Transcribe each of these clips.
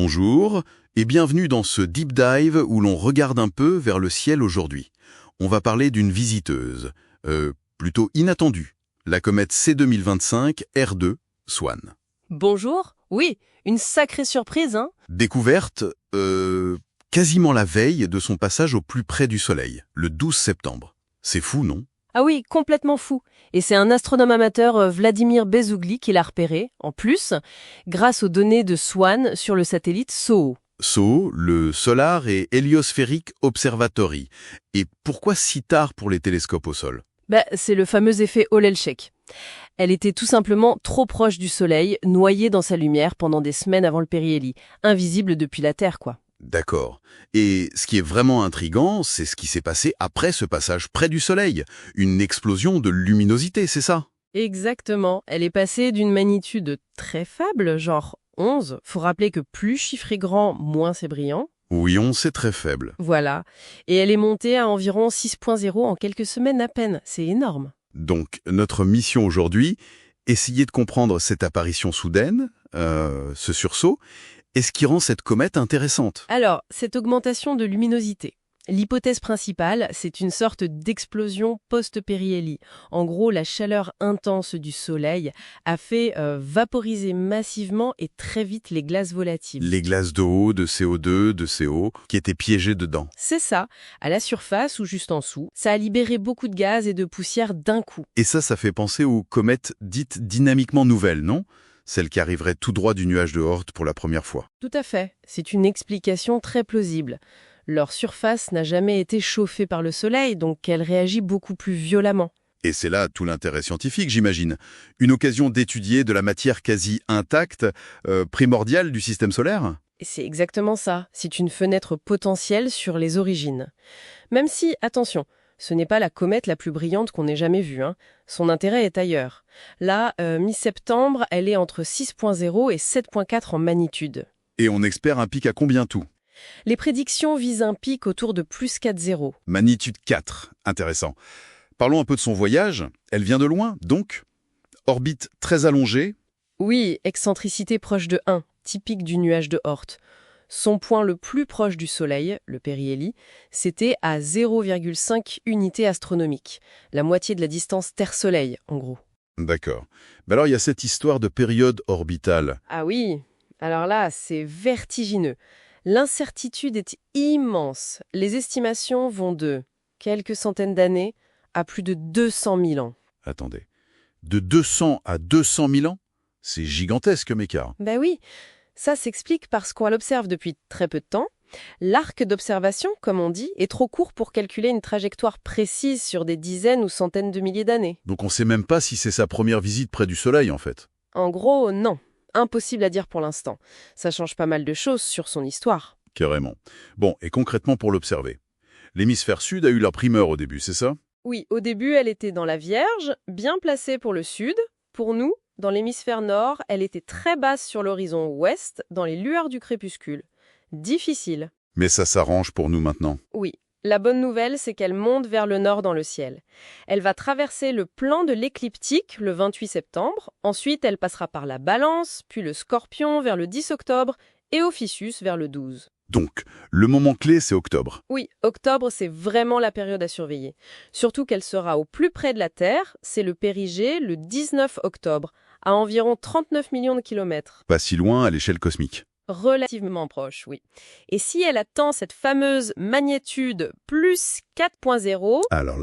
Bonjour et bienvenue dans ce deep dive où l'on regarde un peu vers le ciel aujourd'hui. On va parler d'une visiteuse, plutôt inattendue, la comète C2025 R2 Swan. Bonjour. Oui, une sacrée surprise, hein? Découverte quasiment la veille de son passage au plus près du Soleil, le 12 septembre. C'est fou, non? Ah oui, complètement fou. Et c'est un astronome amateur, Vladimir Bezougli, qui l'a repéré, en plus, grâce aux données de Swan sur le satellite SOHO. SOHO, le Solar et Héliosphérique Observatory. Et pourquoi si tard pour les télescopes au sol? C'est le fameux effet Hall-Elchek. Elle était tout simplement trop proche du Soleil, noyée dans sa lumière pendant des semaines avant le périhélie, invisible depuis la Terre, quoi. D'accord. Et ce qui est vraiment intriguant, c'est ce qui s'est passé après ce passage près du Soleil. Une explosion de luminosité, c'est ça? Exactement. Elle est passée d'une magnitude très faible, genre 11. Faut rappeler que plus le chiffre est grand, moins c'est brillant. Oui, c'est très faible. Voilà. Et elle est montée à environ 6.0 en quelques semaines à peine. C'est énorme. Donc, notre mission aujourd'hui, essayer de comprendre cette apparition soudaine, ce sursaut, et ce qui rend cette comète intéressante. Alors, cette augmentation de luminosité. L'hypothèse principale, c'est une sorte d'explosion post-périhélie. En gros, la chaleur intense du Soleil a fait vaporiser massivement et très vite les glaces volatiles. Les glaces d'eau, de CO2, de CO, qui étaient piégées dedans. C'est ça. À la surface ou juste en dessous, ça a libéré beaucoup de gaz et de poussière d'un coup. Et ça fait penser aux comètes dites dynamiquement nouvelles, non? Celles qui arriveraient tout droit du nuage de Oort pour la première fois. Tout à fait. C'est une explication très plausible. Leur surface n'a jamais été chauffée par le Soleil, donc elle réagit beaucoup plus violemment. Et c'est là tout l'intérêt scientifique, j'imagine. Une occasion d'étudier de la matière quasi intacte, primordiale du système solaire? Et c'est exactement ça. C'est une fenêtre potentielle sur les origines. Même si, attention, ce n'est pas la comète la plus brillante qu'on ait jamais vue, hein. Son intérêt est ailleurs. Là, mi-septembre, elle est entre 6.0 et 7.4 en magnitude. Et on espère un pic à combien tout? Les prédictions visent un pic autour de plus 4,0. Magnitude 4, intéressant. Parlons un peu de son voyage. Elle vient de loin, donc? Orbite très allongée. Oui, excentricité proche de 1, typique du nuage de Oort. Son point le plus proche du Soleil, le périhélie, c'était à 0,5 unités astronomiques, la moitié de la distance Terre-Soleil, en gros. D'accord. Alors il y a cette histoire de période orbitale. Ah oui, alors là, c'est vertigineux. L'incertitude est immense. Les estimations vont de quelques centaines d'années à plus de 200 000 ans. Attendez. De 200 à 200 000 ans? C'est gigantesque, comme écart. Oui, ça s'explique parce qu'on l'observe depuis très peu de temps. L'arc d'observation, comme on dit, est trop court pour calculer une trajectoire précise sur des dizaines ou centaines de milliers d'années. Donc on ne sait même pas si c'est sa première visite près du Soleil, en fait. En gros, non. Impossible à dire pour l'instant. Ça change pas mal de choses sur son histoire. Carrément. Bon, et concrètement pour l'observer. L'hémisphère sud a eu la primeur au début, c'est ça? Oui, au début, elle était dans la Vierge, bien placée pour le sud. Pour nous, dans l'hémisphère nord, elle était très basse sur l'horizon ouest, dans les lueurs du crépuscule. Difficile. Mais ça s'arrange pour nous maintenant. Oui. La bonne nouvelle, c'est qu'elle monte vers le nord dans le ciel. Elle va traverser le plan de l'écliptique le 28 septembre. Ensuite, elle passera par la Balance, puis le Scorpion vers le 10 octobre et Ophiuchus vers le 12. Donc, le moment clé, c'est octobre. Oui, octobre, c'est vraiment la période à surveiller. Surtout qu'elle sera au plus près de la Terre, c'est le périgée le 19 octobre, à environ 39 millions de kilomètres. Pas si loin à l'échelle cosmique. Relativement proche, oui. Et si elle atteint cette fameuse magnitude plus 4.0, alors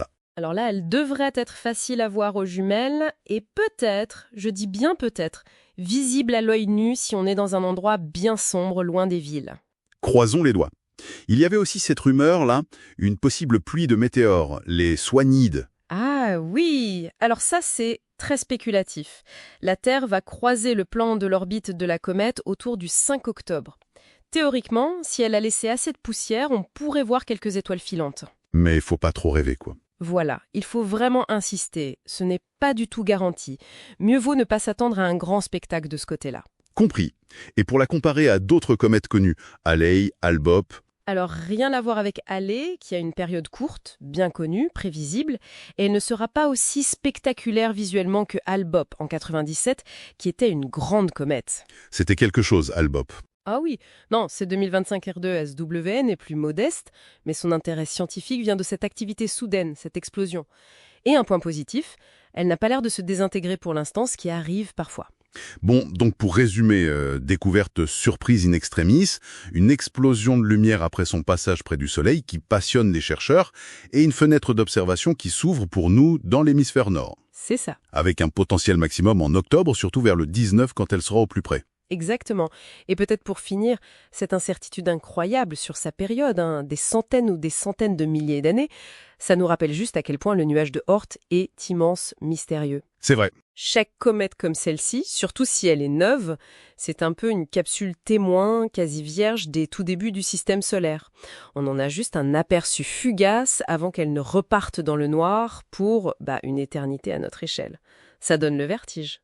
là, elle devrait être facile à voir aux jumelles et peut-être, je dis bien peut-être, visible à l'œil nu si on est dans un endroit bien sombre, loin des villes. Croisons les doigts. Il y avait aussi cette rumeur-là, une possible pluie de météores, les Swanides. Ah oui, alors ça c'est très spéculatif. La Terre va croiser le plan de l'orbite de la comète autour du 5 octobre. Théoriquement, si elle a laissé assez de poussière, on pourrait voir quelques étoiles filantes. Mais il faut pas trop rêver, quoi. Voilà, il faut vraiment insister, ce n'est pas du tout garanti. Mieux vaut ne pas s'attendre à un grand spectacle de ce côté-là. Compris. Et pour la comparer à d'autres comètes connues, Halley, Hale-Bopp. Alors rien à voir avec Halley, qui a une période courte, bien connue, prévisible, et elle ne sera pas aussi spectaculaire visuellement que Hale-Bopp en 97, qui était une grande comète. C'était quelque chose, Hale-Bopp. Ah oui, non, C2025 R2 SWN est plus modeste, mais son intérêt scientifique vient de cette activité soudaine, cette explosion. Et un point positif, elle n'a pas l'air de se désintégrer pour l'instant, ce qui arrive parfois. Bon, donc pour résumer, découverte surprise in extremis, une explosion de lumière après son passage près du Soleil qui passionne les chercheurs, et une fenêtre d'observation qui s'ouvre pour nous dans l'hémisphère nord. C'est ça. Avec un potentiel maximum en octobre, surtout vers le 19 quand elle sera au plus près. Exactement. Et peut-être pour finir, cette incertitude incroyable sur sa période, des centaines ou des centaines de milliers d'années, ça nous rappelle juste à quel point le nuage de Oort est immense, mystérieux. C'est vrai. Chaque comète comme celle-ci, surtout si elle est neuve, c'est un peu une capsule témoin, quasi vierge des tout débuts du système solaire. On en a juste un aperçu fugace avant qu'elle ne reparte dans le noir pour une éternité à notre échelle. Ça donne le vertige.